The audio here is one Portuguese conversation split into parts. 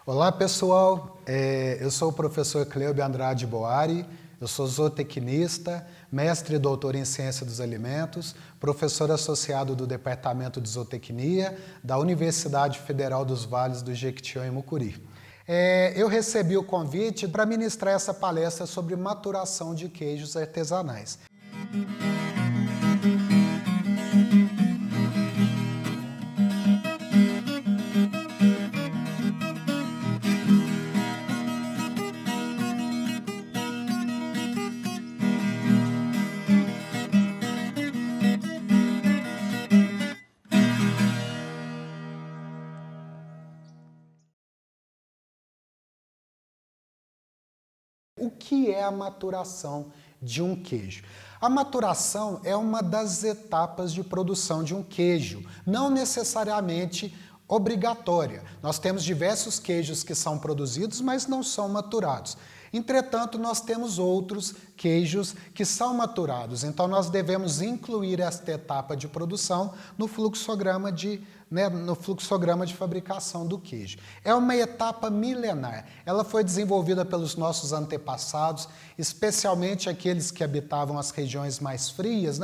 Olá pessoal, eu sou o professor Cleube Andrade Boari, eu sou zootecnista, mestre e doutor em Ciência dos Alimentos, professor associado do Departamento de Zootecnia da Universidade Federal dos Vales do Jequitinhonha e Mucuri. Eu recebi o convite para ministrar essa palestra sobre maturação de queijos artesanais. O que é a maturação de um queijo? A maturação é uma das etapas de produção de um queijo, não necessariamente obrigatória. Nós temos diversos queijos que são produzidos, mas não são maturados. Entretanto, nós temos outros queijos que são maturados, então nós devemos incluir esta etapa de produção no fluxograma de fabricação do queijo. É uma etapa milenar. Ela foi desenvolvida pelos nossos antepassados, especialmente aqueles que habitavam as regiões mais frias,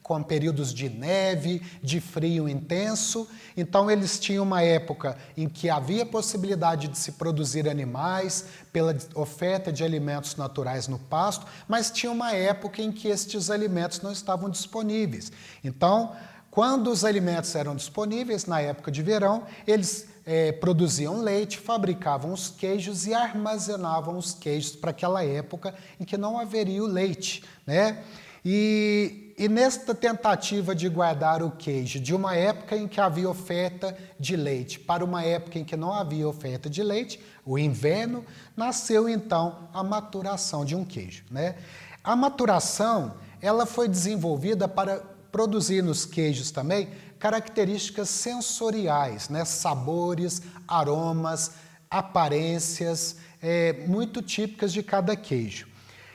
com períodos de neve, de frio intenso. Então eles tinham uma época em que havia possibilidade de se produzir animais pela oferta de alimentos naturais no pasto, mas tinha uma época em que estes alimentos não estavam disponíveis. Então, quando os alimentos eram disponíveis, na época de verão, eles produziam leite, fabricavam os queijos e armazenavam os queijos para aquela época em que não haveria o leite, E nesta tentativa de guardar o queijo de uma época em que havia oferta de leite para uma época em que não havia oferta de leite, o inverno, nasceu então a maturação de um queijo, A maturação, ela foi desenvolvida para produzir nos queijos também características sensoriais, sabores, aromas, aparências muito típicas de cada queijo.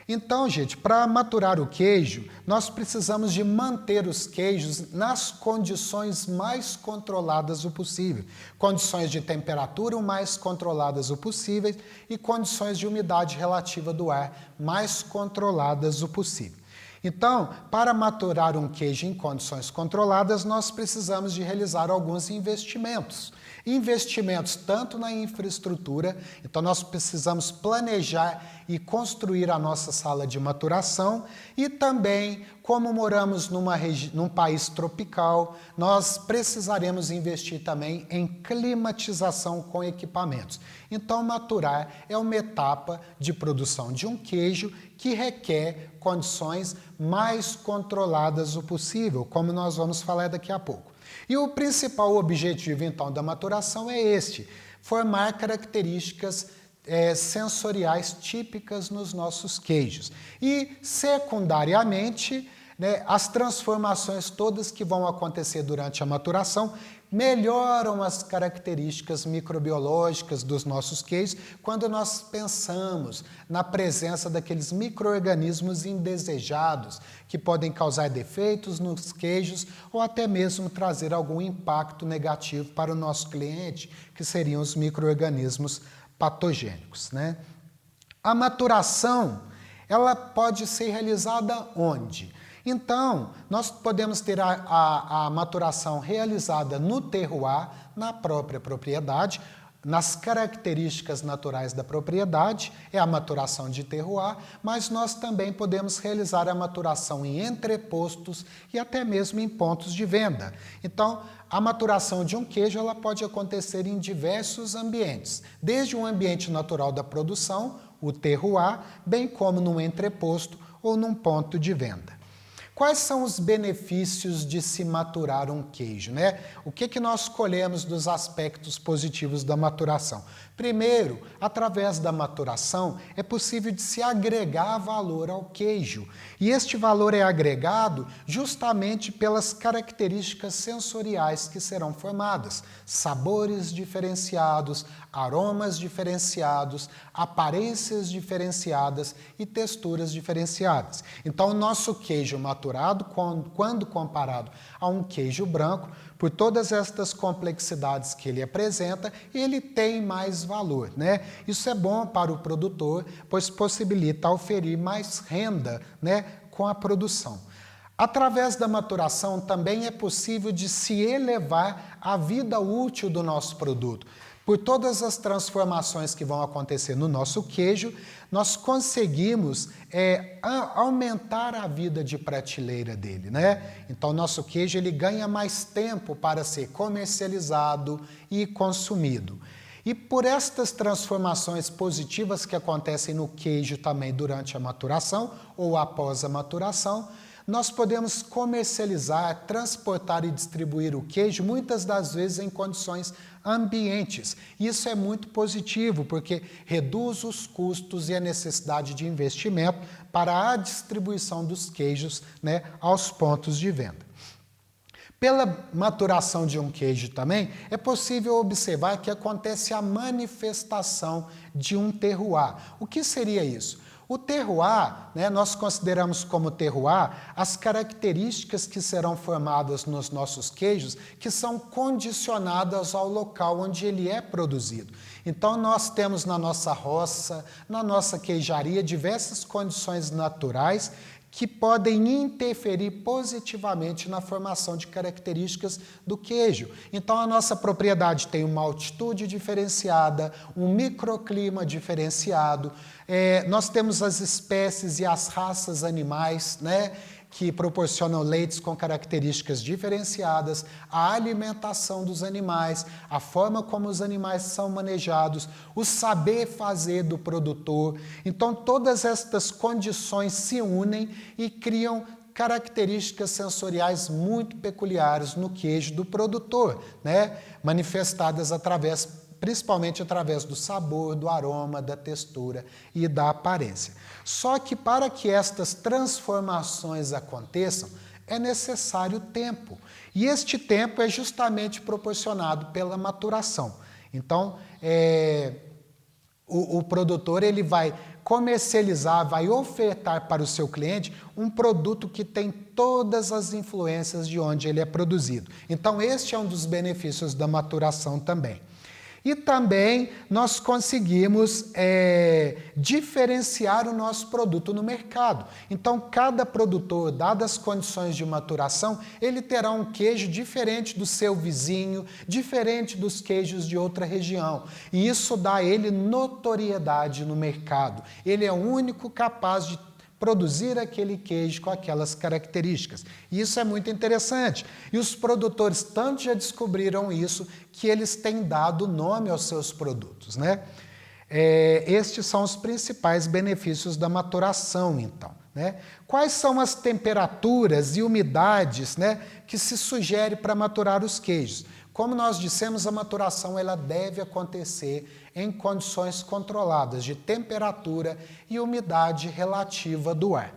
Então, gente, para maturar o queijo, nós precisamos de manter os queijos nas condições mais controladas o possível. Condições de temperatura o mais controladas o possível e condições de umidade relativa do ar mais controladas o possível. Então, para maturar um queijo em condições controladas, nós precisamos de realizar alguns investimentos. Investimentos tanto na infraestrutura, então nós precisamos planejar e construir a nossa sala de maturação e também, como moramos num país tropical, nós precisaremos investir também em climatização com equipamentos. Então, maturar é uma etapa de produção de um queijo que requer condições mais controladas o possível, como nós vamos falar daqui a pouco. E o principal objetivo, então, da maturação é este: formar características sensoriais típicas nos nossos queijos. E, secundariamente, as transformações todas que vão acontecer durante a maturação melhoram as características microbiológicas dos nossos queijos quando nós pensamos na presença daqueles micro-organismos indesejados que podem causar defeitos nos queijos ou até mesmo trazer algum impacto negativo para o nosso cliente, que seriam os micro-organismos patogênicos, A maturação, ela pode ser realizada onde? Então, nós podemos ter a maturação realizada no terroir, na própria propriedade, nas características naturais da propriedade, é a maturação de terroir, mas nós também podemos realizar a maturação em entrepostos e até mesmo em pontos de venda. Então, a maturação de um queijo ela pode acontecer em diversos ambientes, desde um ambiente natural da produção, o terroir, bem como num entreposto ou num ponto de venda. Quais são os benefícios de se maturar um queijo, O que nós colhemos dos aspectos positivos da maturação? Primeiro, através da maturação, é possível de se agregar valor ao queijo. E este valor é agregado justamente pelas características sensoriais que serão formadas. Sabores diferenciados, aromas diferenciados, aparências diferenciadas e texturas diferenciadas. Então, o nosso queijo maturado maturado quando comparado a um queijo branco, por todas estas complexidades que ele apresenta, ele tem mais valor, né? Isso é bom para o produtor, pois possibilita oferir mais renda, né, com a produção. Através da maturação também é possível de se elevar a vida útil do nosso produto. Por todas as transformações que vão acontecer no nosso queijo, nós conseguimos aumentar a vida de prateleira dele, né? Então, o nosso queijo ele ganha mais tempo para ser comercializado e consumido. E por estas transformações positivas que acontecem no queijo também durante a maturação ou após a maturação, nós podemos comercializar, transportar e distribuir o queijo, muitas das vezes em condições ambientes. Isso é muito positivo, porque reduz os custos e a necessidade de investimento para a distribuição dos queijos, né, aos pontos de venda. Pela maturação de um queijo também, é possível observar que acontece a manifestação de um terroir. O que seria isso? O terroir, né, nós consideramos como terroir as características que serão formadas nos nossos queijos, que são condicionadas ao local onde ele é produzido. Então, nós temos na nossa roça, na nossa queijaria, diversas condições naturais que podem interferir positivamente na formação de características do queijo. Então, a nossa propriedade tem uma altitude diferenciada, um microclima diferenciado, nós temos as espécies e as raças animais, né, que proporcionam leites com características diferenciadas, a alimentação dos animais, a forma como os animais são manejados, o saber fazer do produtor. Então, todas estas condições se unem e criam características sensoriais muito peculiares no queijo do produtor, né? Manifestadas principalmente através do sabor, do aroma, da textura e da aparência. Só que para que estas transformações aconteçam, é necessário tempo. E este tempo é justamente proporcionado pela maturação. Então, o produtor ele vai comercializar, vai ofertar para o seu cliente um produto que tem todas as influências de onde ele é produzido. Então, este é um dos benefícios da maturação também. E também nós conseguimos diferenciar o nosso produto no mercado. Então, cada produtor, dadas as condições de maturação, ele terá um queijo diferente do seu vizinho, diferente dos queijos de outra região. E isso dá a ele notoriedade no mercado. Ele é o único capaz de produzir aquele queijo com aquelas características. E isso é muito interessante. E os produtores tanto já descobriram isso que eles têm dado nome aos seus produtos, né? Estes são os principais benefícios da maturação, então, né? Quais são as temperaturas e umidades, né, que se sugere para maturar os queijos? Como nós dissemos, a maturação ela deve acontecer em condições controladas de temperatura e umidade relativa do ar.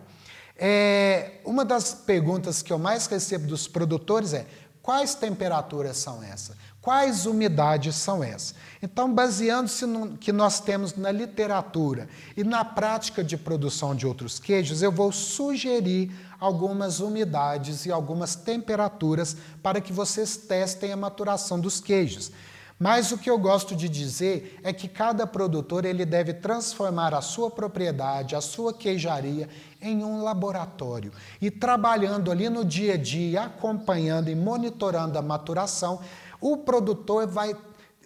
Uma das perguntas que eu mais recebo dos produtores é: quais temperaturas são essas? Quais umidades são essas? Então, baseando-se no que nós temos na literatura e na prática de produção de outros queijos, eu vou sugerir algumas umidades e algumas temperaturas para que vocês testem a maturação dos queijos. Mas o que eu gosto de dizer é que cada produtor ele deve transformar a sua propriedade, a sua queijaria, em um laboratório. E trabalhando ali no dia a dia, acompanhando e monitorando a maturação, o produtor vai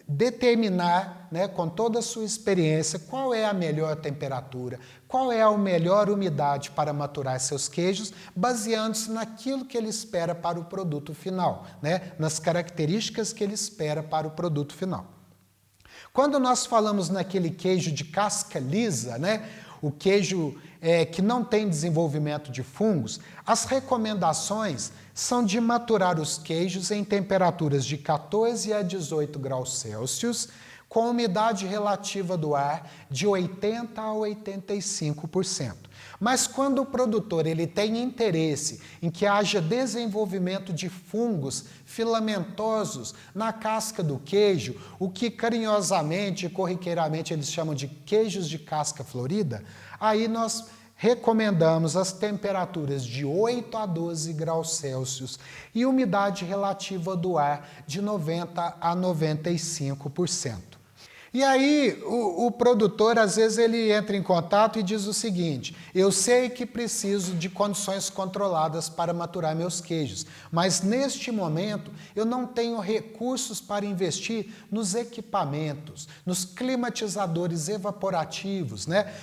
determinar, né, com toda a sua experiência, qual é a melhor temperatura, qual é a melhor umidade para maturar seus queijos, baseando-se naquilo que ele espera para o produto final, né, nas características que ele espera para o produto final. Quando nós falamos naquele queijo de casca lisa, né, o queijo que não tem desenvolvimento de fungos, as recomendações são de maturar os queijos em temperaturas de 14 a 18 graus Celsius, com umidade relativa do ar de 80% a 85%. Mas quando o produtor ele tem interesse em que haja desenvolvimento de fungos filamentosos na casca do queijo, o que carinhosamente e corriqueiramente eles chamam de queijos de casca florida, aí nós recomendamos as temperaturas de 8 a 12 graus Celsius e umidade relativa do ar de 90 a 95%. E aí o produtor, às vezes, ele entra em contato e diz o seguinte: eu sei que preciso de condições controladas para maturar meus queijos, mas neste momento eu não tenho recursos para investir nos equipamentos, nos climatizadores evaporativos, né?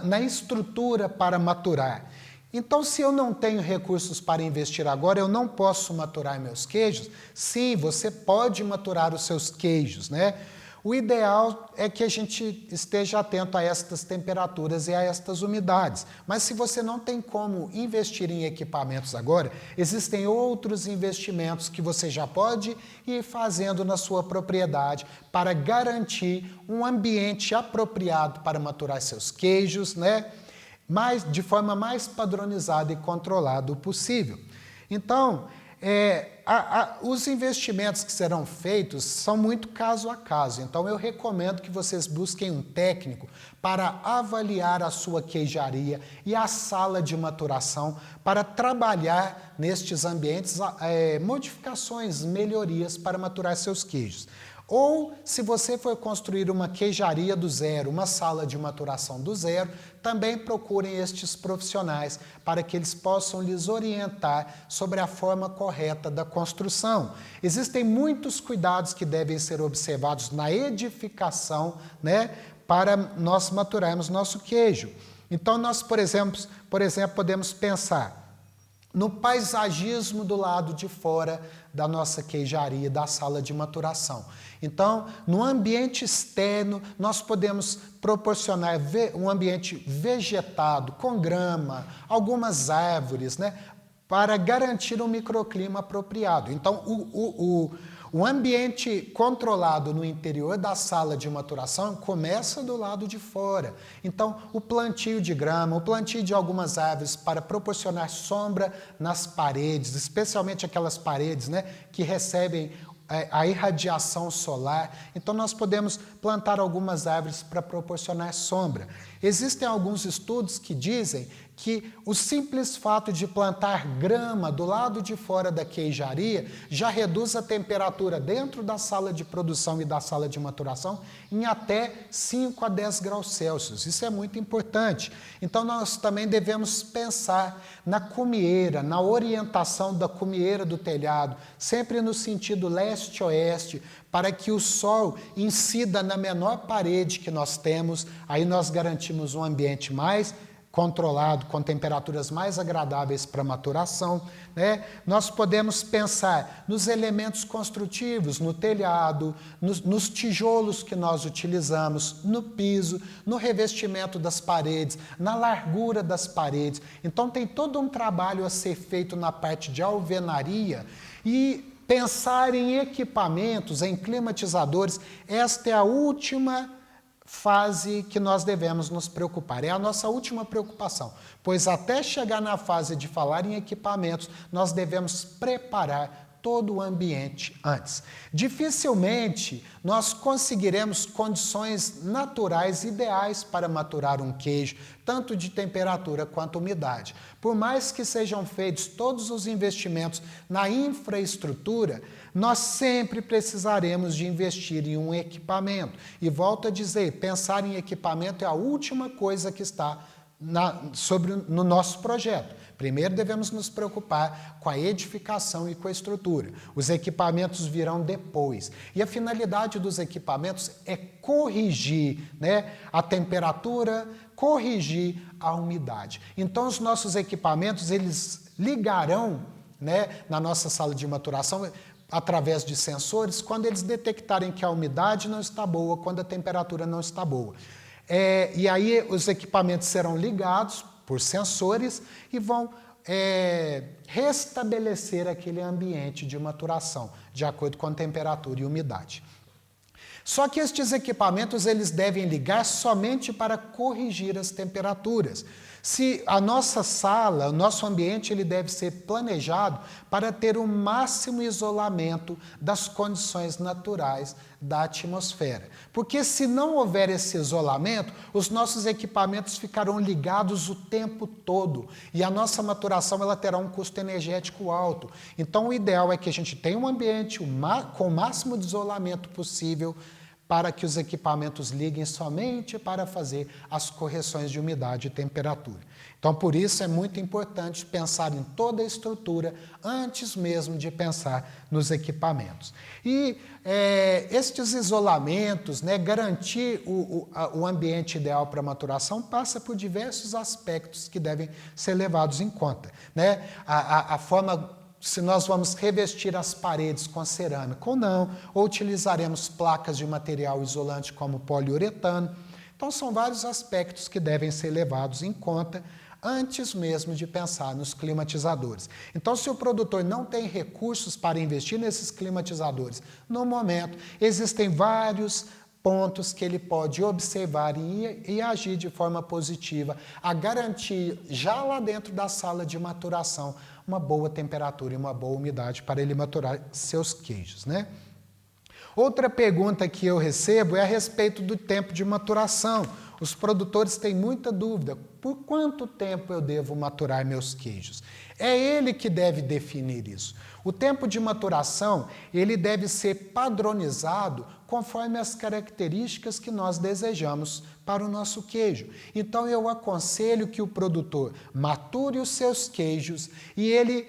Na estrutura para maturar. Então, se eu não tenho recursos para investir agora, eu não posso maturar meus queijos? Sim, você pode maturar os seus queijos, né? O ideal é que a gente esteja atento a estas temperaturas e a estas umidades. Mas se você não tem como investir em equipamentos agora, existem outros investimentos que você já pode ir fazendo na sua propriedade para garantir um ambiente apropriado para maturar seus queijos, né? De forma mais padronizada e controlada possível. Então, os investimentos que serão feitos são muito caso a caso, então eu recomendo que vocês busquem um técnico para avaliar a sua queijaria e a sala de maturação para trabalhar nestes ambientes modificações, melhorias para maturar seus queijos. Ou, se você for construir uma queijaria do zero, uma sala de maturação do zero, também procurem estes profissionais para que eles possam lhes orientar sobre a forma correta da construção. Existem muitos cuidados que devem ser observados na edificação, né, para nós maturarmos nosso queijo. Então, nós, por exemplo, podemos pensar no paisagismo do lado de fora da nossa queijaria, da sala de maturação. Então, no ambiente externo, nós podemos proporcionar um ambiente vegetado, com grama, algumas árvores, né, para garantir um microclima apropriado. Então, o ambiente controlado no interior da sala de maturação começa do lado de fora. Então, o plantio de grama, o plantio de algumas árvores para proporcionar sombra nas paredes, especialmente aquelas paredes, né, que recebem a irradiação solar. Então, nós podemos plantar algumas árvores para proporcionar sombra. Existem alguns estudos que dizem que o simples fato de plantar grama do lado de fora da queijaria já reduz a temperatura dentro da sala de produção e da sala de maturação em até 5 a 10 graus Celsius. Isso é muito importante. Então, nós também devemos pensar na cumieira, na orientação da cumieira do telhado, sempre no sentido leste-oeste, para que o sol incida na menor parede que nós temos. Aí nós garantimos um ambiente mais controlado, com temperaturas mais agradáveis para maturação, né? Nós podemos pensar nos elementos construtivos, no telhado, nos tijolos que nós utilizamos, no piso, no revestimento das paredes, na largura das paredes. Então, tem todo um trabalho a ser feito na parte de alvenaria e pensar em equipamentos, em climatizadores. Esta é a última fase que nós devemos nos preocupar, é a nossa última preocupação, pois até chegar na fase de falar em equipamentos, nós devemos preparar todo o ambiente antes. Dificilmente nós conseguiremos condições naturais ideais para maturar um queijo, tanto de temperatura quanto umidade. Por mais que sejam feitos todos os investimentos na infraestrutura, nós sempre precisaremos de investir em um equipamento. E volto a dizer, pensar em equipamento é a última coisa que está no nosso projeto. Primeiro devemos nos preocupar com a edificação e com a estrutura. Os equipamentos virão depois. E a finalidade dos equipamentos é corrigir, né, a temperatura, corrigir a umidade. Então, os nossos equipamentos, eles ligarão, né, na nossa sala de maturação, através de sensores, quando eles detectarem que a umidade não está boa, quando a temperatura não está boa. E aí os equipamentos serão ligados por sensores e vão restabelecer aquele ambiente de maturação, de acordo com a temperatura e umidade. Só que estes equipamentos eles devem ligar somente para corrigir as temperaturas. Se a nossa sala, o nosso ambiente, ele deve ser planejado para ter o máximo isolamento das condições naturais da atmosfera. Porque se não houver esse isolamento, os nossos equipamentos ficarão ligados o tempo todo e a nossa maturação ela terá um custo energético alto. Então o ideal é que a gente tenha um ambiente com o máximo de isolamento possível para que os equipamentos liguem somente para fazer as correções de umidade e temperatura. Então, por isso é muito importante pensar em toda a estrutura antes mesmo de pensar nos equipamentos. E estes isolamentos, garantir o ambiente ideal para a maturação passa por diversos aspectos que devem ser levados em conta. A forma, se nós vamos revestir as paredes com cerâmica ou não, ou utilizaremos placas de material isolante como poliuretano. Então, são vários aspectos que devem ser levados em conta antes mesmo de pensar nos climatizadores. Então, se o produtor não tem recursos para investir nesses climatizadores, no momento, existem vários pontos que ele pode observar e agir de forma positiva a garantir, já lá dentro da sala de maturação, uma boa temperatura e uma boa umidade para ele maturar seus queijos. Outra pergunta que eu recebo é a respeito do tempo de maturação. Os produtores têm muita dúvida. Por quanto tempo eu devo maturar meus queijos? É ele que deve definir isso. O tempo de maturação, ele deve ser padronizado conforme as características que nós desejamos para o nosso queijo. Então, eu aconselho que o produtor mature os seus queijos e ele,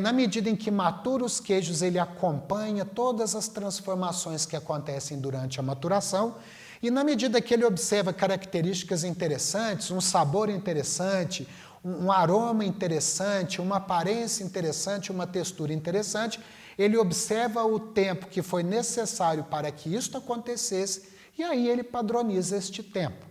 na medida em que matura os queijos, ele acompanha todas as transformações que acontecem durante a maturação. E na medida que ele observa características interessantes, um sabor interessante, um aroma interessante, uma aparência interessante, uma textura interessante, ele observa o tempo que foi necessário para que isto acontecesse e aí ele padroniza este tempo.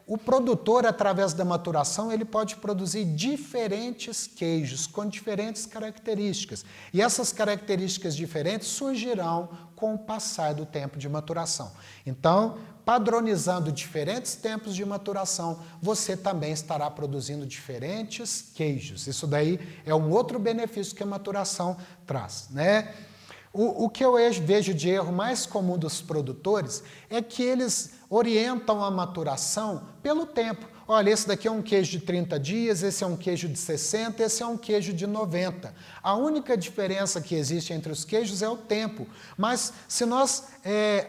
O produtor, através da maturação, ele pode produzir diferentes queijos com diferentes características. E essas características diferentes surgirão com o passar do tempo de maturação. Então, padronizando diferentes tempos de maturação, você também estará produzindo diferentes queijos. Isso daí é um outro benefício que a maturação traz. O que eu vejo de erro mais comum dos produtores é que eles orientam a maturação pelo tempo. Olha, esse daqui é um queijo de 30 dias, esse é um queijo de 60, esse é um queijo de 90. A única diferença que existe entre os queijos é o tempo. Mas se nós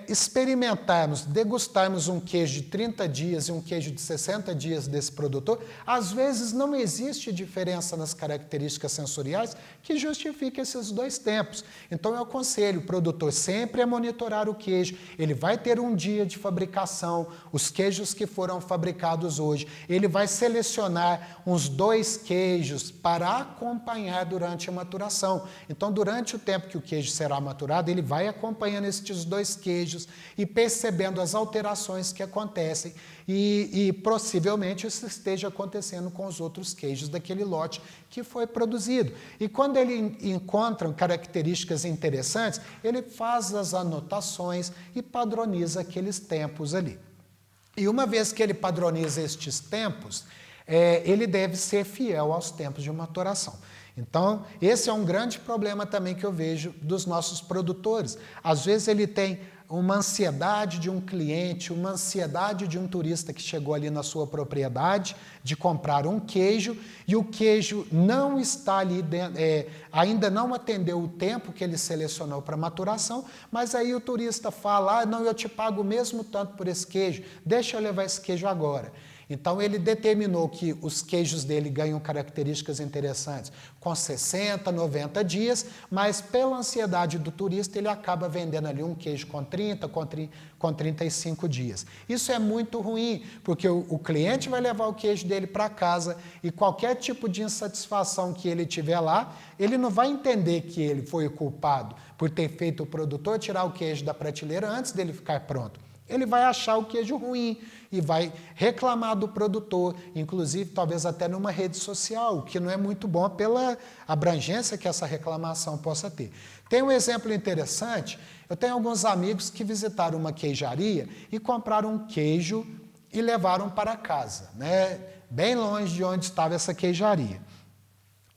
experimentarmos, degustarmos um queijo de 30 dias e um queijo de 60 dias desse produtor, às vezes não existe diferença nas características sensoriais que justifique esses dois tempos. Então eu aconselho o produtor sempre a monitorar o queijo. Ele vai ter um dia de fabricação, os queijos que foram fabricados hoje. Ele vai selecionar uns 2 queijos para acompanhar durante a maturação. Então, durante o tempo que o queijo será maturado, ele vai acompanhando estes 2 queijos e percebendo as alterações que acontecem e possivelmente isso esteja acontecendo com os outros queijos daquele lote que foi produzido. E quando ele encontra características interessantes, ele faz as anotações e padroniza aqueles tempos ali. E uma vez que ele padroniza estes tempos, ele deve ser fiel aos tempos de maturação. Então, esse é um grande problema também que eu vejo dos nossos produtores. Às vezes ele tem uma ansiedade de um cliente, uma ansiedade de um turista que chegou ali na sua propriedade de comprar um queijo e o queijo não está ali, ainda não atendeu o tempo que ele selecionou para maturação, mas aí o turista fala, não, eu te pago mesmo tanto por esse queijo, deixa eu levar esse queijo agora. Então, ele determinou que os queijos dele ganham características interessantes com 60, 90 dias, mas pela ansiedade do turista, ele acaba vendendo ali um queijo com 30, com 35 dias. Isso é muito ruim, porque o cliente vai levar o queijo dele para casa e qualquer tipo de insatisfação que ele tiver lá, ele não vai entender que ele foi o culpado por ter feito o produtor tirar o queijo da prateleira antes dele ficar pronto. Ele vai achar o queijo ruim e vai reclamar do produtor, inclusive talvez até numa rede social, o que não é muito bom pela abrangência que essa reclamação possa ter. Tem um exemplo interessante, eu tenho alguns amigos que visitaram uma queijaria e compraram um queijo e levaram para casa, bem longe de onde estava essa queijaria.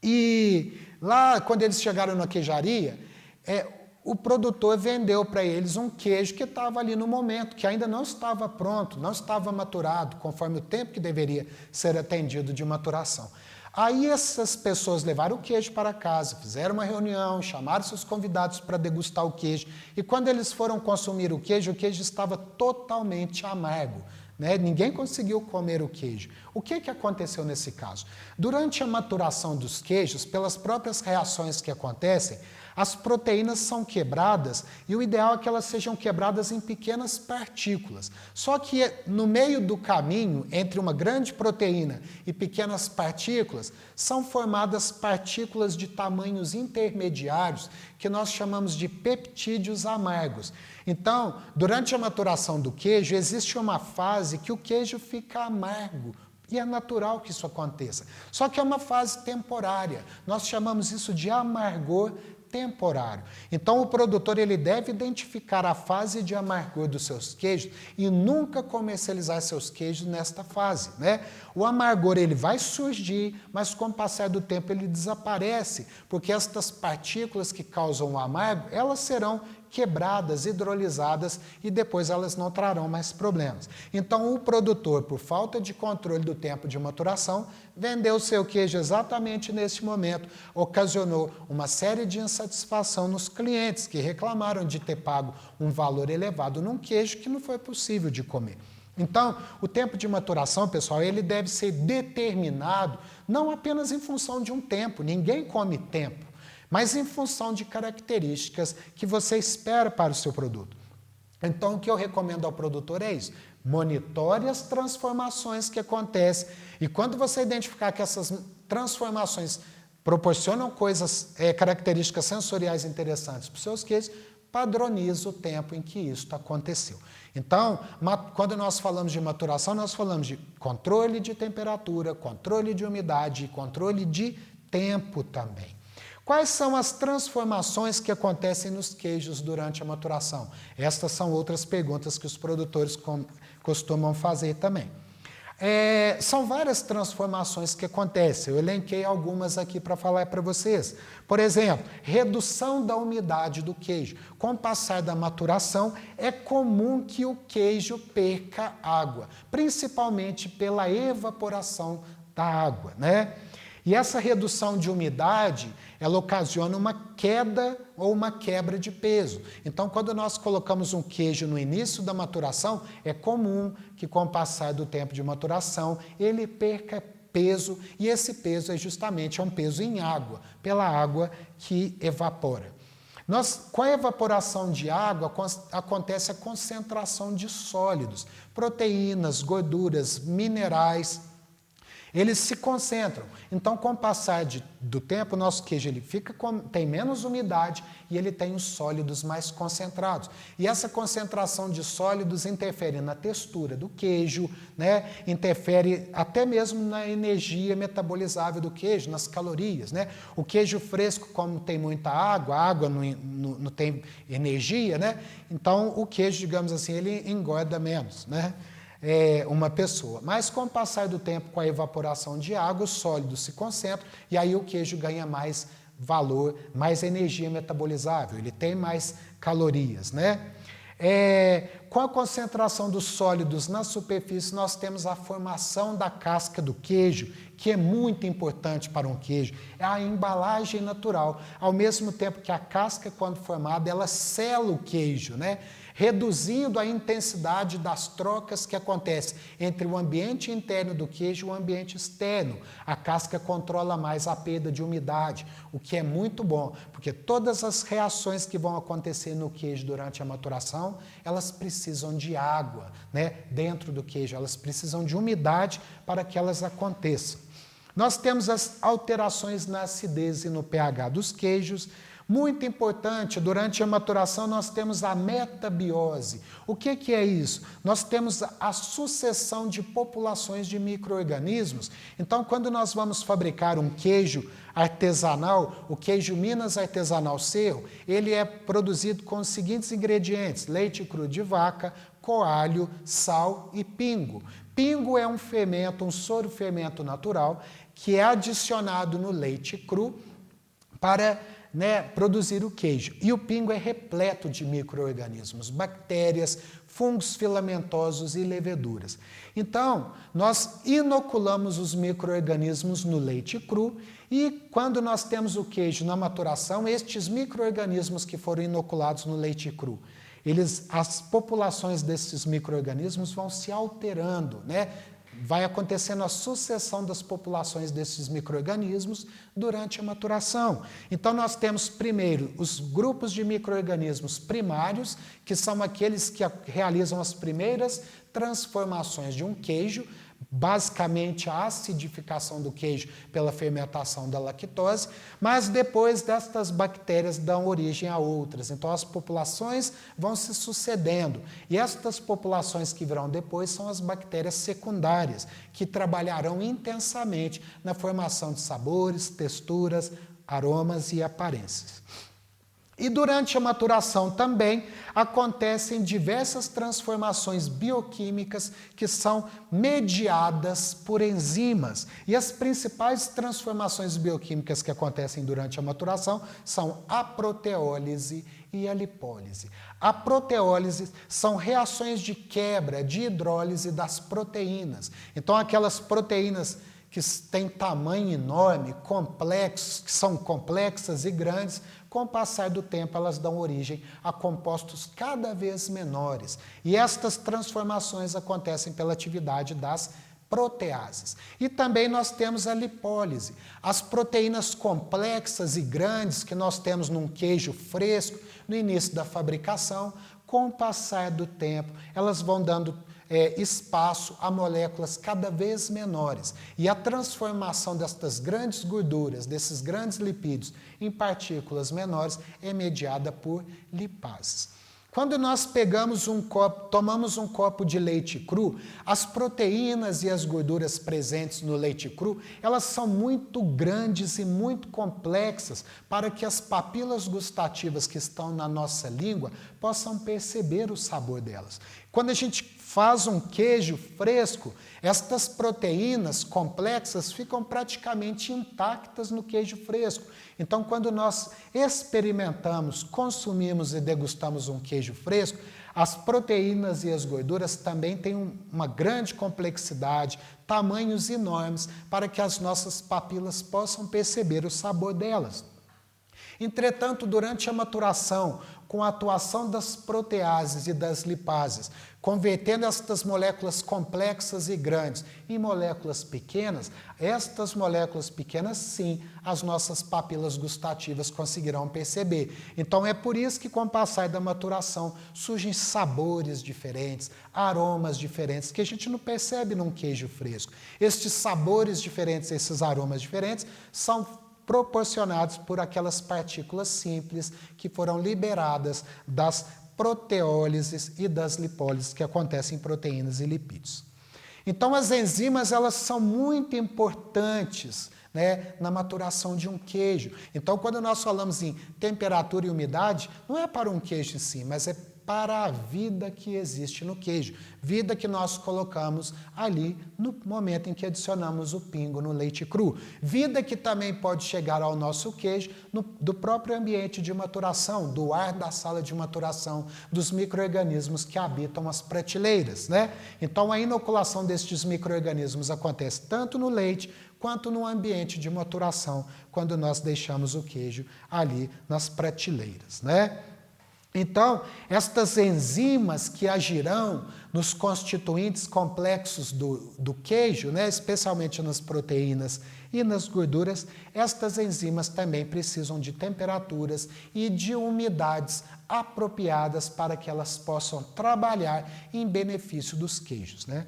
E lá, quando eles chegaram na queijaria, o produtor vendeu para eles um queijo que estava ali no momento, que ainda não estava pronto, não estava maturado, conforme o tempo que deveria ser atendido de maturação. Aí essas pessoas levaram o queijo para casa, fizeram uma reunião, chamaram seus convidados para degustar o queijo, e quando eles foram consumir o queijo estava totalmente amargo. Ninguém conseguiu comer o queijo. O que aconteceu nesse caso? Durante a maturação dos queijos, pelas próprias reações que acontecem, as proteínas são quebradas e o ideal é que elas sejam quebradas em pequenas partículas. Só que no meio do caminho, entre uma grande proteína e pequenas partículas, são formadas partículas de tamanhos intermediários que nós chamamos de peptídeos amargos. Então, durante a maturação do queijo, existe uma fase que o queijo fica amargo. E é natural que isso aconteça. Só que é uma fase temporária. Nós chamamos isso de amargor temporário. Então, o produtor ele deve identificar a fase de amargor dos seus queijos e nunca comercializar seus queijos nesta fase. O amargor ele vai surgir, mas com o passar do tempo ele desaparece, porque estas partículas que causam o amargo, elas serão quebradas, hidrolisadas e depois elas não trarão mais problemas. Então, o produtor, por falta de controle do tempo de maturação, vendeu o seu queijo exatamente neste momento, ocasionou uma série de insatisfação nos clientes que reclamaram de ter pago um valor elevado num queijo que não foi possível de comer. Então, o tempo de maturação, pessoal, ele deve ser determinado não apenas em função de um tempo, ninguém come tempo, mas em função de características que você espera para o seu produto. Então, o que eu recomendo ao produtor é isso: monitore as transformações que acontecem e quando você identificar que essas transformações proporcionam características sensoriais interessantes para os seus queijos, padronize o tempo em que isso aconteceu. Então, quando nós falamos de maturação, nós falamos de controle de temperatura, controle de umidade e controle de tempo também. Quais são as transformações que acontecem nos queijos durante a maturação? Estas são outras perguntas que os produtores costumam fazer também. São várias transformações que acontecem. Eu elenquei algumas aqui para falar para vocês. Por exemplo, redução da umidade do queijo. Com o passar da maturação, é comum que o queijo perca água, principalmente pela evaporação da água, E essa redução de umidade, ela ocasiona uma queda ou uma quebra de peso. Então, quando nós colocamos um queijo no início da maturação, é comum que com o passar do tempo de maturação, ele perca peso, e esse peso é justamente um peso em água, pela água que evapora. Com a evaporação de água, acontece a concentração de sólidos, proteínas, gorduras, minerais. Eles se concentram. Então, com o passar do tempo, o nosso queijo tem menos umidade e ele tem os sólidos mais concentrados. E essa concentração de sólidos interfere na textura do queijo, interfere até mesmo na energia metabolizável do queijo, nas calorias. O queijo fresco, como tem muita água, a água não tem energia, então o queijo, digamos assim, ele engorda menos, uma pessoa. Mas com o passar do tempo, com a evaporação de água, os sólidos se concentram e aí o queijo ganha mais valor, mais energia metabolizável, ele tem mais calorias, Com a concentração dos sólidos na superfície, nós temos a formação da casca do queijo, que é muito importante para um queijo. É a embalagem natural. Ao mesmo tempo que a casca, quando formada, ela sela o queijo, reduzindo a intensidade das trocas que acontecem entre o ambiente interno do queijo e o ambiente externo. A casca controla mais a perda de umidade, o que é muito bom, porque todas as reações que vão acontecer no queijo durante a maturação, elas precisam de água, dentro do queijo, elas precisam de umidade para que elas aconteçam. Nós temos as alterações na acidez e no pH dos queijos. Muito importante, durante a maturação nós temos a metabiose. O que é isso? Nós temos a sucessão de populações de micro-organismos. Então, quando nós vamos fabricar um queijo artesanal, o queijo Minas Artesanal Cerro, ele é produzido com os seguintes ingredientes: leite cru de vaca, coalho, sal e pingo. Pingo é um fermento, um soro-fermento natural, que é adicionado no leite cru para né, produzir o queijo. E o pingo é repleto de micro-organismos, bactérias, fungos filamentosos e leveduras. Então, nós inoculamos os micro-organismos no leite cru e quando nós temos o queijo na maturação, estes micro-organismos que foram inoculados no leite cru, as populações desses micro-organismos vão se alterando, né? Vai acontecendo a sucessão das populações desses micro-organismos durante a maturação. Então, nós temos primeiro os grupos de micro-organismos primários, que são aqueles que realizam as primeiras transformações de um queijo, basicamente a acidificação do queijo pela fermentação da lactose, mas depois destas bactérias dão origem a outras. Então as populações vão se sucedendo e estas populações que virão depois são as bactérias secundárias, que trabalharão intensamente na formação de sabores, texturas, aromas e aparências. E durante a maturação também acontecem diversas transformações bioquímicas que são mediadas por enzimas. E as principais transformações bioquímicas que acontecem durante a maturação são a proteólise e a lipólise. A proteólise são reações de quebra, de hidrólise das proteínas. Então aquelas proteínas que têm tamanho enorme, complexos, que são complexas e grandes, com o passar do tempo elas dão origem a compostos cada vez menores. E estas transformações acontecem pela atividade das proteases. E também nós temos a lipólise. As proteínas complexas e grandes que nós temos num queijo fresco, no início da fabricação, com o passar do tempo, elas vão dando espaço a moléculas cada vez menores. E a transformação destas grandes gorduras, desses grandes lipídios, em partículas menores, é mediada por lipases. Quando nós tomamos um copo de leite cru, as proteínas e as gorduras presentes no leite cru, elas são muito grandes e muito complexas para que as papilas gustativas que estão na nossa língua possam perceber o sabor delas. Quando a gente faz um queijo fresco, estas proteínas complexas ficam praticamente intactas no queijo fresco. Então, quando nós experimentamos, consumimos e degustamos um queijo fresco, as proteínas e as gorduras também têm uma grande complexidade, tamanhos enormes, para que as nossas papilas possam perceber o sabor delas. Entretanto, durante a maturação, com a atuação das proteases e das lipases, convertendo estas moléculas complexas e grandes em moléculas pequenas, estas moléculas pequenas, sim, as nossas papilas gustativas conseguirão perceber. Então é por isso que com o passar da maturação surgem sabores diferentes, aromas diferentes, que a gente não percebe num queijo fresco. Estes sabores diferentes, esses aromas diferentes, são proporcionados por aquelas partículas simples que foram liberadas das proteólises e das lipólises que acontecem em proteínas e lipídios. Então as enzimas elas são muito importantes, né, na maturação de um queijo. Então quando nós falamos em temperatura e umidade, não é para um queijo em si, mas é para a vida que existe no queijo, vida que nós colocamos ali no momento em que adicionamos o pingo no leite cru, vida que também pode chegar ao nosso queijo do próprio ambiente de maturação, do ar da sala de maturação, dos micro-organismos que habitam as prateleiras, né? Então a inoculação destes micro-organismos acontece tanto no leite quanto no ambiente de maturação, quando nós deixamos o queijo ali nas prateleiras, né? Então, estas enzimas que agirão nos constituintes complexos do queijo, né, especialmente nas proteínas e nas gorduras, estas enzimas também precisam de temperaturas e de umidades apropriadas para que elas possam trabalhar em benefício dos queijos, né?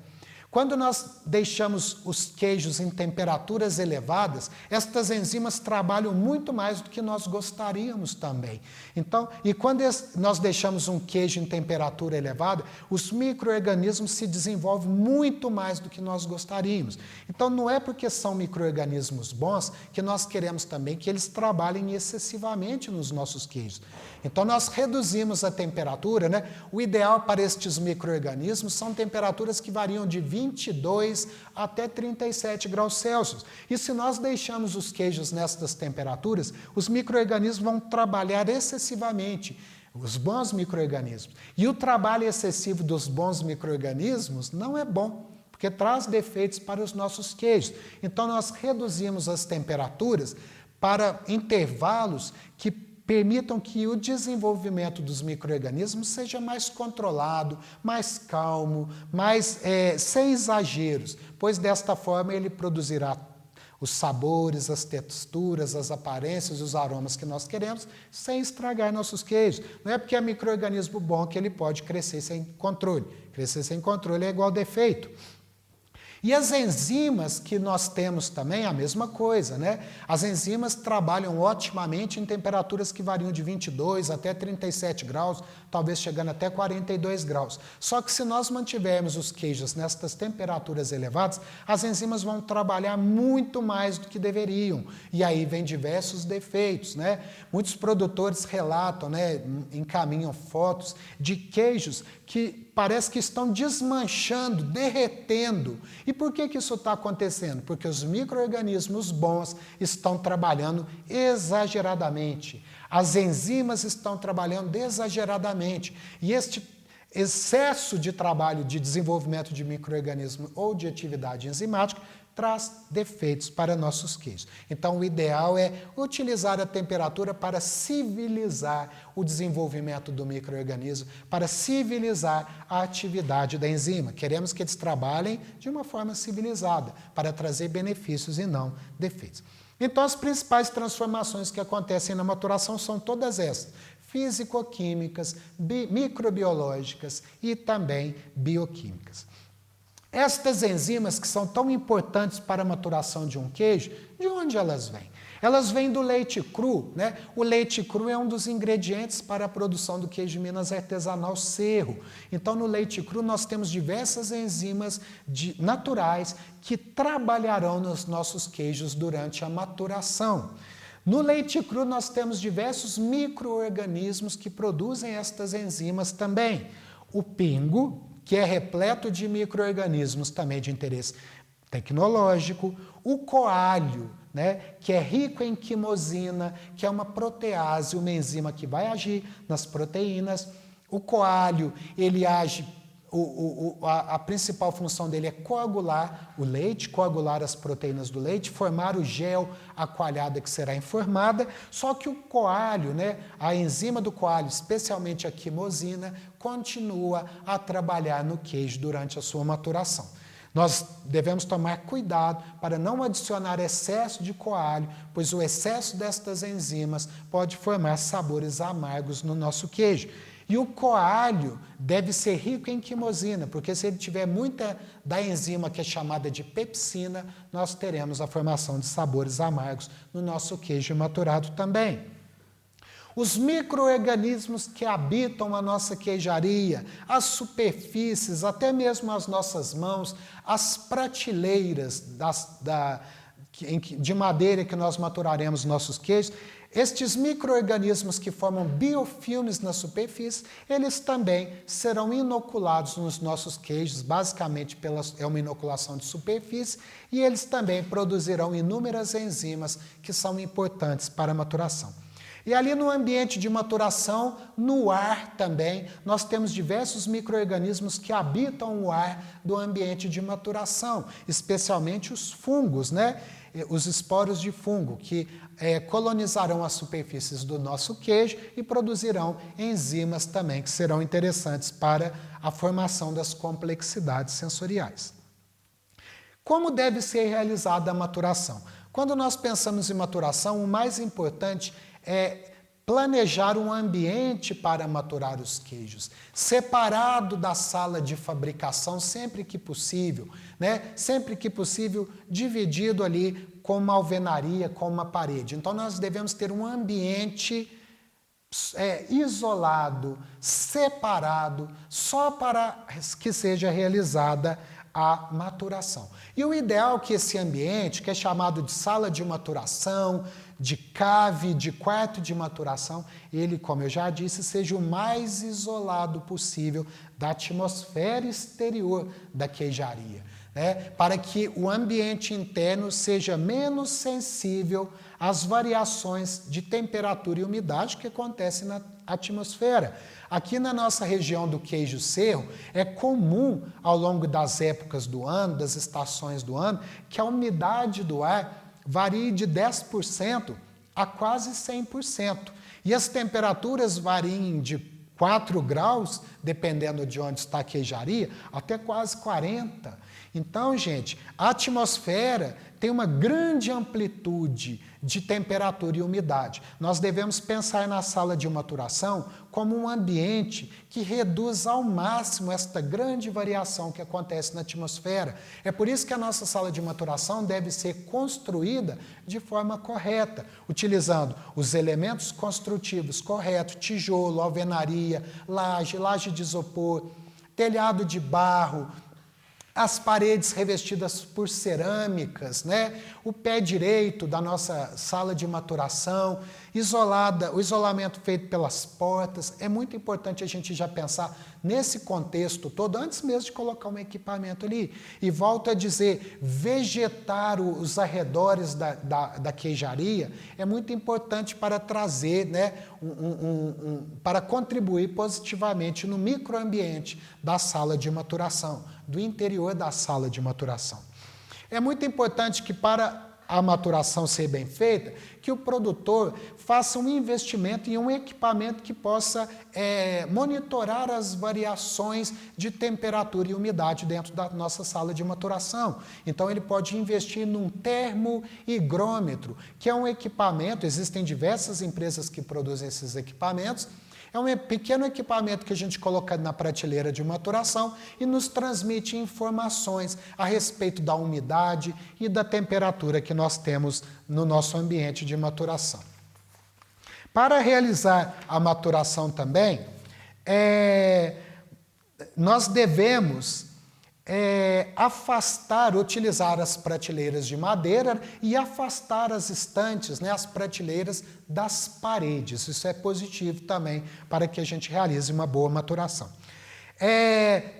Quando nós deixamos os queijos em temperaturas elevadas, estas enzimas trabalham muito mais do que nós gostaríamos também. Então, e quando nós deixamos um queijo em temperatura elevada, os micro-organismos se desenvolvem muito mais do que nós gostaríamos. Então, não é porque são micro-organismos bons que nós queremos também que eles trabalhem excessivamente nos nossos queijos. Então, nós reduzimos a temperatura, né? O ideal para estes micro-organismos são temperaturas que variam de 22 até 37 graus Celsius. E se nós deixamos os queijos nessas temperaturas, os micro-organismos vão trabalhar excessivamente, os bons micro-organismos. E o trabalho excessivo dos bons micro-organismos não é bom, porque traz defeitos para os nossos queijos. Então nós reduzimos as temperaturas para intervalos que permitam que o desenvolvimento dos micro-organismos seja mais controlado, mais calmo, sem exageros, pois desta forma ele produzirá os sabores, as texturas, as aparências, os aromas que nós queremos, sem estragar nossos queijos. Não é porque é micro-organismo bom que ele pode crescer sem controle. Crescer sem controle é igual defeito. E as enzimas que nós temos também, a mesma coisa, né? As enzimas trabalham otimamente em temperaturas que variam de 22 até 37 graus, talvez chegando até 42 graus. Só que se nós mantivermos os queijos nestas temperaturas elevadas, as enzimas vão trabalhar muito mais do que deveriam. E aí vem diversos defeitos, né? Muitos produtores relatam, né, encaminham fotos de queijos que parece que estão desmanchando, derretendo. E por que isso está acontecendo? Porque os micro-organismos bons estão trabalhando exageradamente. As enzimas estão trabalhando exageradamente. E este excesso de trabalho de desenvolvimento de micro-organismo ou de atividade enzimática traz defeitos para nossos queijos. Então, o ideal é utilizar a temperatura para civilizar o desenvolvimento do micro-organismo, para civilizar a atividade da enzima. Queremos que eles trabalhem de uma forma civilizada, para trazer benefícios e não defeitos. Então, as principais transformações que acontecem na maturação são todas essas: físico-químicas, microbiológicas e também bioquímicas. Estas enzimas que são tão importantes para a maturação de um queijo, de onde elas vêm? Elas vêm do leite cru, né? O leite cru é um dos ingredientes para a produção do queijo Minas artesanal Cerro. Então, no leite cru nós temos diversas enzimas naturais que trabalharão nos nossos queijos durante a maturação. No leite cru nós temos diversos micro-organismos que produzem estas enzimas também. O pingo, que é repleto de micro-organismos também de interesse tecnológico, o coalho, né, que é rico em quimosina, que é uma protease, uma enzima que vai agir nas proteínas. O coalho, ele age, a principal função dele é coagular o leite, coagular as proteínas do leite, formar o gel, a coalhada que será informada. Só que o coalho, né, a enzima do coalho, especialmente a quimosina, continua a trabalhar no queijo durante a sua maturação. Nós devemos tomar cuidado para não adicionar excesso de coalho, pois o excesso destas enzimas pode formar sabores amargos no nosso queijo. E o coalho deve ser rico em quimosina, porque se ele tiver muita da enzima que é chamada de pepsina, nós teremos a formação de sabores amargos no nosso queijo maturado também. Os micro-organismos que habitam a nossa queijaria, as superfícies, até mesmo as nossas mãos, as prateleiras de madeira que nós maturaremos nossos queijos, estes micro-organismos que formam biofilmes na superfície, eles também serão inoculados nos nossos queijos, basicamente é uma inoculação de superfície, e eles também produzirão inúmeras enzimas que são importantes para a maturação. E ali no ambiente de maturação, no ar também, nós temos diversos micro-organismos que habitam o ar do ambiente de maturação, especialmente os fungos, né? Os esporos de fungo, que colonizarão as superfícies do nosso queijo e produzirão enzimas também que serão interessantes para a formação das complexidades sensoriais. Como deve ser realizada a maturação? Quando nós pensamos em maturação, o mais importante é planejar um ambiente para maturar os queijos, separado da sala de fabricação sempre que possível, né? Sempre que possível dividido ali com uma alvenaria, com uma parede. Então nós devemos ter um ambiente isolado, separado, só para que seja realizada a maturação. E o ideal é que esse ambiente, que é chamado de sala de maturação, de cave, de quarto de maturação, ele, como eu já disse, seja o mais isolado possível da atmosfera exterior da queijaria, né? Para que o ambiente interno seja menos sensível às variações de temperatura e umidade que acontecem na atmosfera. Aqui na nossa região do Queijo Cerro, é comum ao longo das épocas do ano, das estações do ano, que a umidade do ar varie de 10% a quase 100%. E as temperaturas variem de 4 graus, dependendo de onde está a queijaria, até quase 40. Então, gente, a atmosfera tem uma grande amplitude de temperatura e umidade. Nós devemos pensar na sala de maturação como um ambiente que reduz ao máximo esta grande variação que acontece na atmosfera. É por isso que a nossa sala de maturação deve ser construída de forma correta, utilizando os elementos construtivos corretos, tijolo, alvenaria, laje de isopor, telhado de barro, as paredes revestidas por cerâmicas, né? O pé direito da nossa sala de maturação, o isolamento feito pelas portas. É muito importante a gente já pensar nesse contexto todo, antes mesmo de colocar um equipamento ali. E volto a dizer, vegetar os arredores da queijaria é muito importante para trazer, né, para contribuir positivamente no microambiente da sala de maturação, do interior da sala de maturação. É muito importante que para a maturação ser bem feita, que o produtor faça um investimento em um equipamento que possa monitorar as variações de temperatura e umidade dentro da nossa sala de maturação. Então ele pode investir num termohigrômetro, que é um equipamento, existem diversas empresas que produzem esses equipamentos. É um pequeno equipamento que a gente coloca na prateleira de maturação e nos transmite informações a respeito da umidade e da temperatura que nós temos no nosso ambiente de maturação. Para realizar a maturação também, nós devemos utilizar as prateleiras de madeira e afastar as estantes, né, as prateleiras das paredes. Isso é positivo também para que a gente realize uma boa maturação.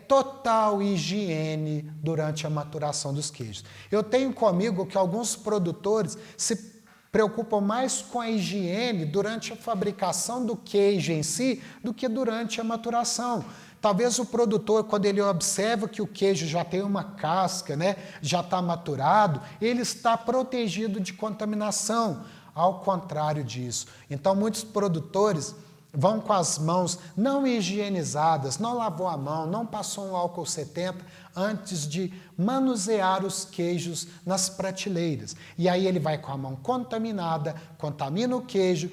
Total higiene durante a maturação dos queijos. Eu tenho comigo que alguns produtores se preocupam mais com a higiene durante a fabricação do queijo em si do que durante a maturação. Talvez o produtor, quando ele observa que o queijo já tem uma casca, né, já está maturado, ele está protegido de contaminação, ao contrário disso. Então, muitos produtores vão com as mãos não higienizadas, não lavou a mão, não passou um álcool 70 antes de manusear os queijos nas prateleiras. E aí ele vai com a mão contaminada, contamina o queijo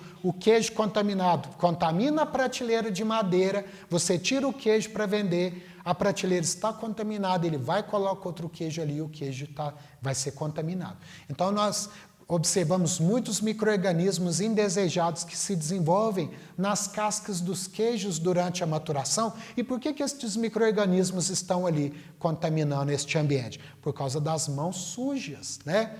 contaminado contamina a prateleira de madeira, você tira o queijo para vender, a prateleira está contaminada, ele vai e coloca outro queijo ali e o queijo vai ser contaminado. Então nós observamos muitos micro-organismos indesejados que se desenvolvem nas cascas dos queijos durante a maturação. E por que estes micro-organismos estão ali contaminando este ambiente? Por causa das mãos sujas, né?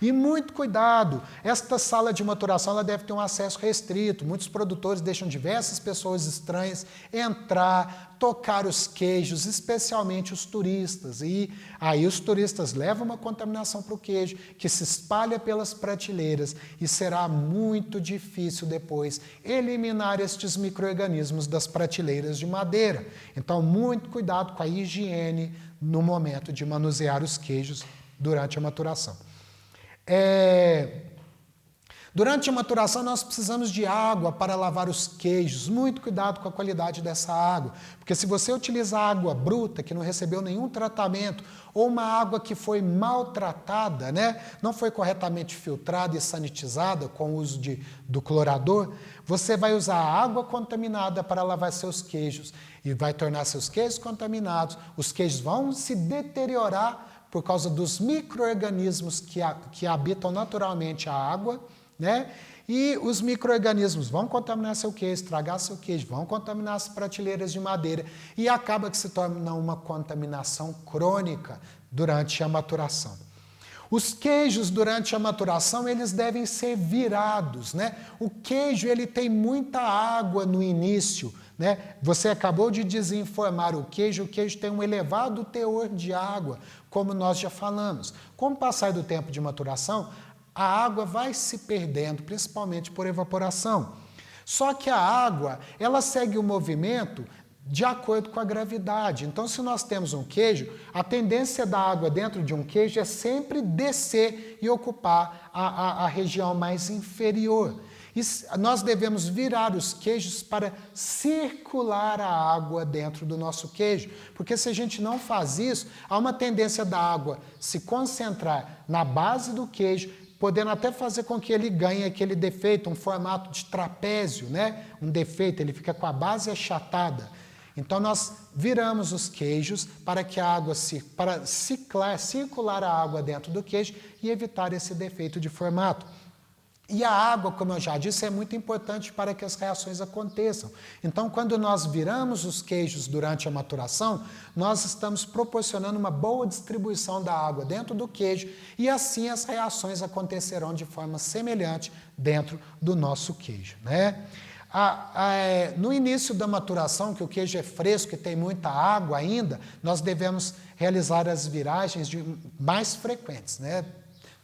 E muito cuidado, esta sala de maturação ela deve ter um acesso restrito. Muitos produtores deixam diversas pessoas estranhas entrar, tocar os queijos, especialmente os turistas. E aí os turistas levam uma contaminação para o queijo, que se espalha pelas prateleiras e será muito difícil depois eliminar estes micro-organismos das prateleiras de madeira. Então, muito cuidado com a higiene no momento de manusear os queijos durante a maturação. Durante a maturação nós precisamos de água para lavar os queijos. Muito cuidado com a qualidade dessa água, porque se você utilizar água bruta, que não recebeu nenhum tratamento, ou uma água que foi maltratada, né, não foi corretamente filtrada e sanitizada com o uso do clorador, você vai usar água contaminada para lavar seus queijos e vai tornar seus queijos contaminados. Os queijos vão se deteriorar por causa dos micro-organismos que habitam naturalmente a água, né? E os micro-organismos vão contaminar seu queijo, estragar seu queijo, vão contaminar as prateleiras de madeira e acaba que se torna uma contaminação crônica durante a maturação. Os queijos, durante a maturação, eles devem ser virados, né? O queijo, ele tem muita água no início, né? Você acabou de desinformar o queijo tem um elevado teor de água, como nós já falamos. Com o passar do tempo de maturação, a água vai se perdendo, principalmente por evaporação. Só que a água, ela segue o movimento de acordo com a gravidade. Então, se nós temos um queijo, a tendência da água dentro de um queijo é sempre descer e ocupar a região mais inferior. E nós devemos virar os queijos para circular a água dentro do nosso queijo, porque se a gente não faz isso, há uma tendência da água se concentrar na base do queijo, podendo até fazer com que ele ganhe aquele defeito, um formato de trapézio, né? Um defeito, ele fica com a base achatada. Então nós viramos os queijos para que a água circular a água dentro do queijo e evitar esse defeito de formato. E a água, como eu já disse, é muito importante para que as reações aconteçam. Então, quando nós viramos os queijos durante a maturação, nós estamos proporcionando uma boa distribuição da água dentro do queijo e assim as reações acontecerão de forma semelhante dentro do nosso queijo, né? No início da maturação, que o queijo é fresco e tem muita água ainda, nós devemos realizar as viragens mais frequentes, né?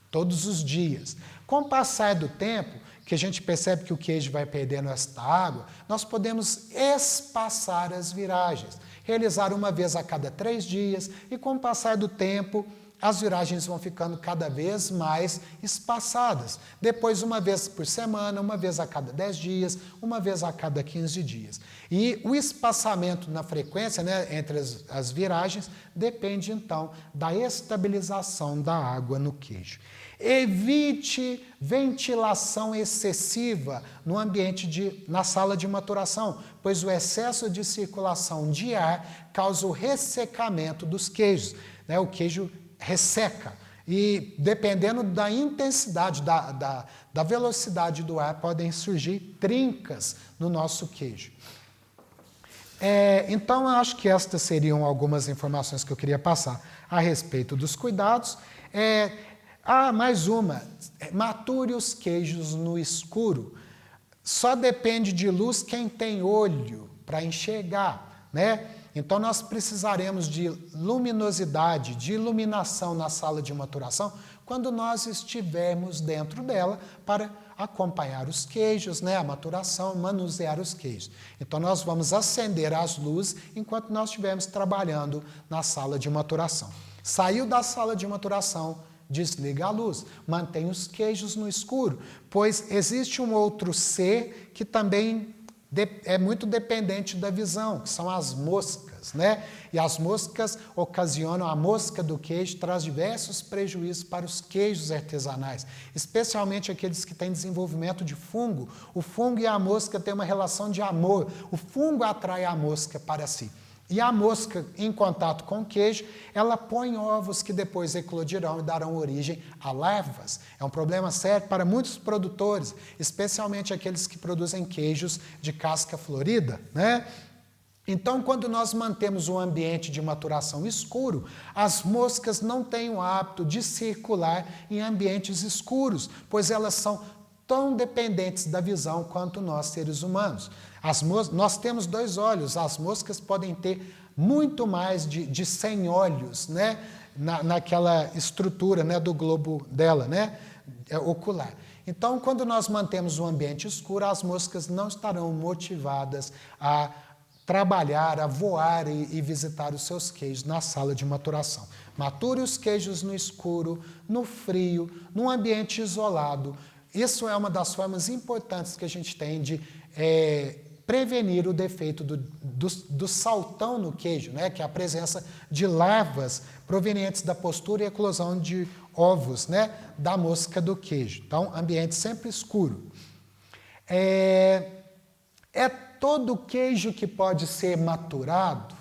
Todos os dias. Com o passar do tempo, que a gente percebe que o queijo vai perdendo esta água, nós podemos espaçar as viragens, realizar uma vez a cada 3 dias e com o passar do tempo, as viragens vão ficando cada vez mais espaçadas. Depois, uma vez por semana, uma vez a cada 10 dias, uma vez a cada 15 dias. E o espaçamento na frequência, né, entre as viragens depende, então, da estabilização da água no queijo. Evite ventilação excessiva no ambiente na sala de maturação, pois o excesso de circulação de ar causa o ressecamento dos queijos, né? O queijo resseca e, dependendo da intensidade, da velocidade do ar, podem surgir trincas no nosso queijo. Então, eu acho que estas seriam algumas informações que eu queria passar a respeito dos cuidados. Mais uma, mature os queijos no escuro. Só depende de luz quem tem olho para enxergar, né? Então nós precisaremos de luminosidade, de iluminação na sala de maturação quando nós estivermos dentro dela para acompanhar os queijos, né? A maturação, manusear os queijos. Então nós vamos acender as luzes enquanto nós estivermos trabalhando na sala de maturação. Saiu da sala de maturação, desliga a luz, mantém os queijos no escuro, pois existe um outro ser que também é muito dependente da visão, que são as moscas, né? E as moscas ocasionam, a mosca do queijo traz diversos prejuízos para os queijos artesanais, especialmente aqueles que têm desenvolvimento de fungo. O fungo e a mosca têm uma relação de amor, o fungo atrai a mosca para si. E a mosca, em contato com o queijo, ela põe ovos que depois eclodirão e darão origem a larvas. É um problema sério para muitos produtores, especialmente aqueles que produzem queijos de casca florida, né? Então, quando nós mantemos um ambiente de maturação escuro, as moscas não têm o hábito de circular em ambientes escuros, pois elas são tão dependentes da visão quanto nós, seres humanos. Nós temos 2 olhos, as moscas podem ter muito mais de 100 olhos, né? Naquela estrutura, né, do globo dela, né, ocular. Então, quando nós mantemos um ambiente escuro, as moscas não estarão motivadas a trabalhar, a voar e visitar os seus queijos na sala de maturação. Mature os queijos no escuro, no frio, num ambiente isolado. Isso é uma das formas importantes que a gente tem de prevenir o defeito do saltão no queijo, né? Que é a presença de larvas provenientes da postura e eclosão de ovos, né? Da mosca do queijo. Então, ambiente sempre escuro. É todo queijo que pode ser maturado?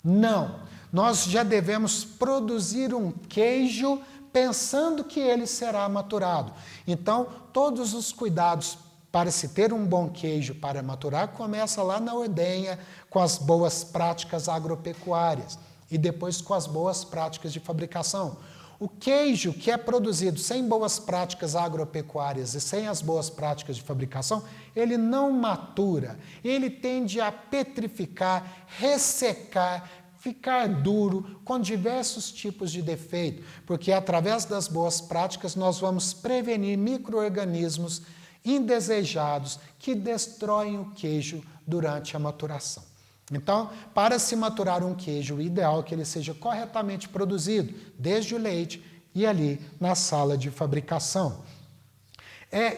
Não. Nós já devemos produzir um queijo pensando que ele será maturado. Então, todos os cuidados para se ter um bom queijo para maturar começa lá na ordenha, com as boas práticas agropecuárias e depois com as boas práticas de fabricação. O queijo que é produzido sem boas práticas agropecuárias e sem as boas práticas de fabricação, ele não matura, ele tende a petrificar, ressecar, ficar duro, com diversos tipos de defeito, porque através das boas práticas nós vamos prevenir micro-organismos indesejados que destroem o queijo durante a maturação. Então, para se maturar um queijo, o ideal é que ele seja corretamente produzido, desde o leite e ali na sala de fabricação.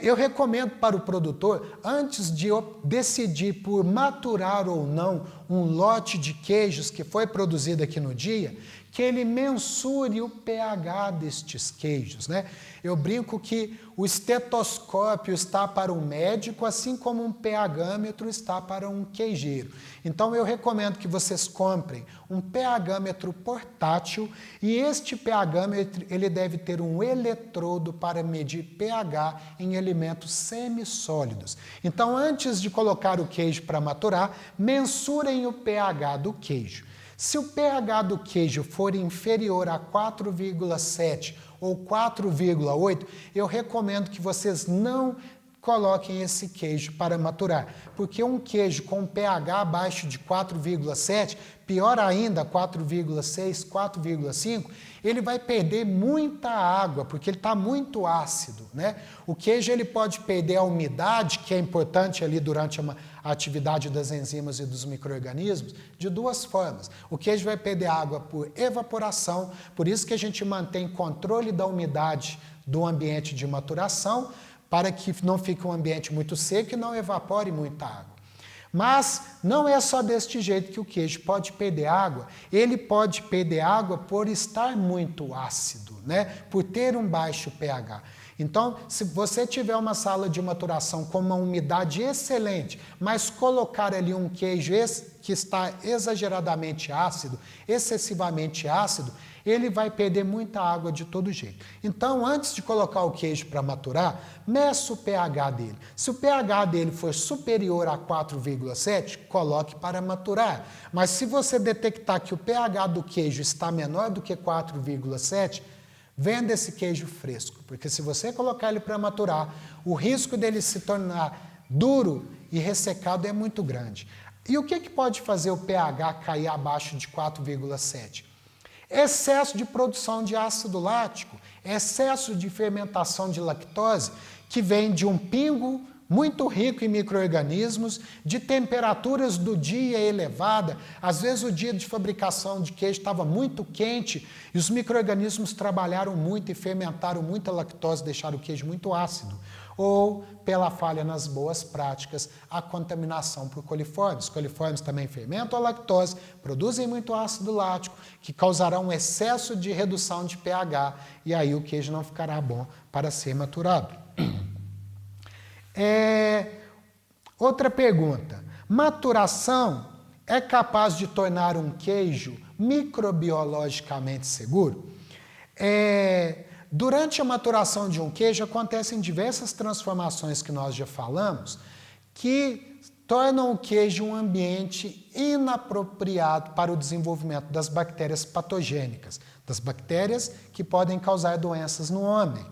Eu recomendo para o produtor, antes de decidir por maturar ou não um lote de queijos que foi produzido aqui no dia, que ele mensure o pH destes queijos, né? Eu brinco que o estetoscópio está para um médico, assim como um pHmetro está para um queijeiro. Então eu recomendo que vocês comprem um pHmetro portátil e este pHmetro ele deve ter um eletrodo para medir pH em alimentos semissólidos. Então antes de colocar o queijo para maturar, mensurem o pH do queijo. Se o pH do queijo for inferior a 4,7 ou 4,8, eu recomendo que vocês não coloquem esse queijo para maturar, porque um queijo com pH abaixo de 4,7, pior ainda, 4,6, 4,5, ele vai perder muita água, porque ele está muito ácido, né? O queijo ele pode perder a umidade, que é importante ali durante a atividade das enzimas e dos micro-organismos, de duas formas. O queijo vai perder água por evaporação, por isso que a gente mantém controle da umidade do ambiente de maturação, para que não fique um ambiente muito seco e não evapore muita água. Mas não é só deste jeito que o queijo pode perder água, ele pode perder água por estar muito ácido, né? Por ter um baixo pH. Então, se você tiver uma sala de maturação com uma umidade excelente, mas colocar ali um queijo que está exageradamente ácido, excessivamente ácido, ele vai perder muita água de todo jeito. Então, antes de colocar o queijo para maturar, meça o pH dele. Se o pH dele for superior a 4,7, coloque para maturar. Mas se você detectar que o pH do queijo está menor do que 4,7, venda esse queijo fresco, porque se você colocar ele para maturar, o risco dele se tornar duro e ressecado é muito grande. E o que pode fazer o pH cair abaixo de 4,7? Excesso de produção de ácido lático, excesso de fermentação de lactose, que vem de um pingo muito rico em micro-organismos, de temperaturas do dia elevada. Às vezes o dia de fabricação de queijo estava muito quente e os micro-organismos trabalharam muito e fermentaram muita lactose, deixaram o queijo muito ácido. Ou, pela falha nas boas práticas, a contaminação por coliformes. Coliformes também fermentam a lactose, produzem muito ácido lático, que causará um excesso de redução de pH, e aí o queijo não ficará bom para ser maturado. Outra pergunta. Maturação é capaz de tornar um queijo microbiologicamente seguro? Durante a maturação de um queijo acontecem diversas transformações que nós já falamos, que tornam o queijo um ambiente inapropriado para o desenvolvimento das bactérias patogênicas, das bactérias que podem causar doenças no homem.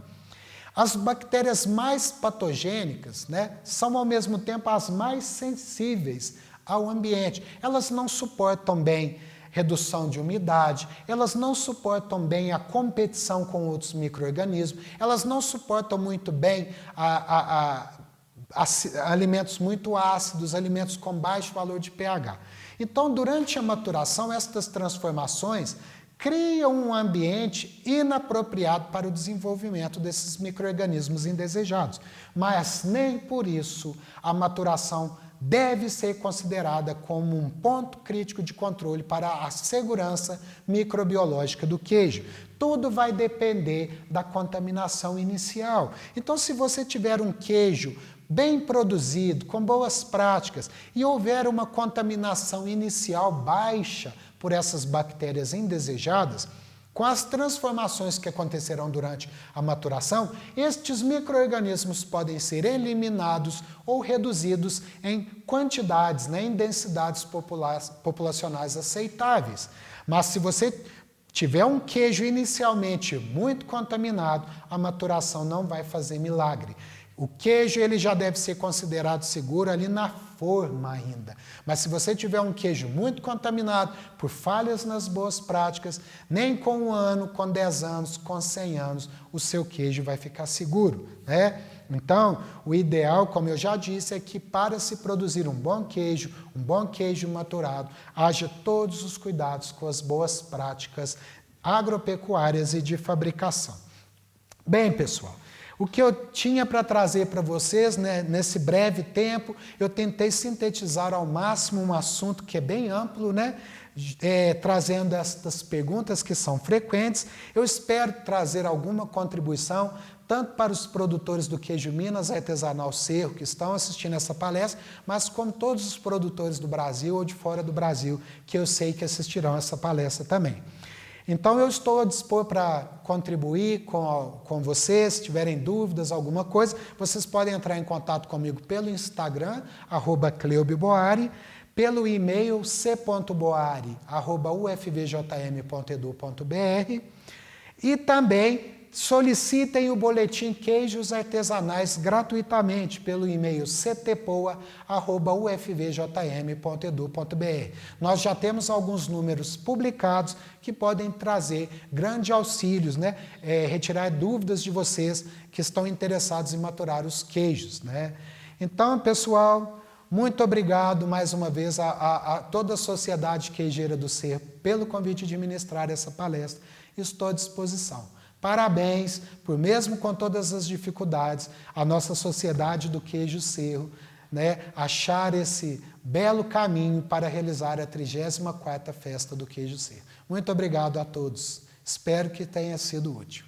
As bactérias mais patogênicas, né, são ao mesmo tempo as mais sensíveis ao ambiente. Elas não suportam bem redução de umidade, elas não suportam bem a competição com outros micro-organismos, elas não suportam muito bem alimentos muito ácidos, alimentos com baixo valor de pH. Então, durante a maturação, estas transformações criam um ambiente inapropriado para o desenvolvimento desses micro-organismos indesejados. Mas nem por isso a maturação deve ser considerada como um ponto crítico de controle para a segurança microbiológica do queijo. Tudo vai depender da contaminação inicial. Então, se você tiver um queijo bem produzido, com boas práticas, e houver uma contaminação inicial baixa por essas bactérias indesejadas, Com as transformações que acontecerão durante a maturação, estes micro-organismos podem ser eliminados ou reduzidos em quantidades, né, em densidades populacionais aceitáveis. Mas se você tiver um queijo inicialmente muito contaminado, a maturação não vai fazer milagre. O queijo ele já deve ser considerado seguro ali na forma ainda. Mas se você tiver um queijo muito contaminado por falhas nas boas práticas, nem com 1 ano, com 10 anos, com 100 anos, o seu queijo vai ficar seguro, né? Então, o ideal, como eu já disse, é que para se produzir um bom queijo maturado, haja todos os cuidados com as boas práticas agropecuárias e de fabricação. Bem, pessoal, o que eu tinha para trazer para vocês, né, nesse breve tempo, eu tentei sintetizar ao máximo um assunto que é bem amplo, né, trazendo estas perguntas que são frequentes. Eu espero trazer alguma contribuição, tanto para os produtores do queijo Minas Artesanal Cerro, que estão assistindo essa palestra, mas como todos os produtores do Brasil ou de fora do Brasil, que eu sei que assistirão essa palestra também. Então, eu estou a dispor para contribuir com vocês. Se tiverem dúvidas, alguma coisa, vocês podem entrar em contato comigo pelo Instagram, @cleobiboari, pelo e-mail c.boari@ufvjm.edu.br e também solicitem o boletim Queijos Artesanais gratuitamente pelo e-mail ctpoa@ufvjm.edu.br. Nós já temos alguns números publicados que podem trazer grandes auxílios, né? Retirar dúvidas de vocês que estão interessados em maturar os queijos, né? Então, pessoal, muito obrigado mais uma vez a toda a Sociedade Queijeira do Cerro pelo convite de ministrar essa palestra. Estou à disposição. Parabéns por, mesmo com todas as dificuldades, a nossa Sociedade do Queijo Cerro, né, achar esse belo caminho para realizar a 34ª Festa do Queijo Cerro. Muito obrigado a todos. Espero que tenha sido útil.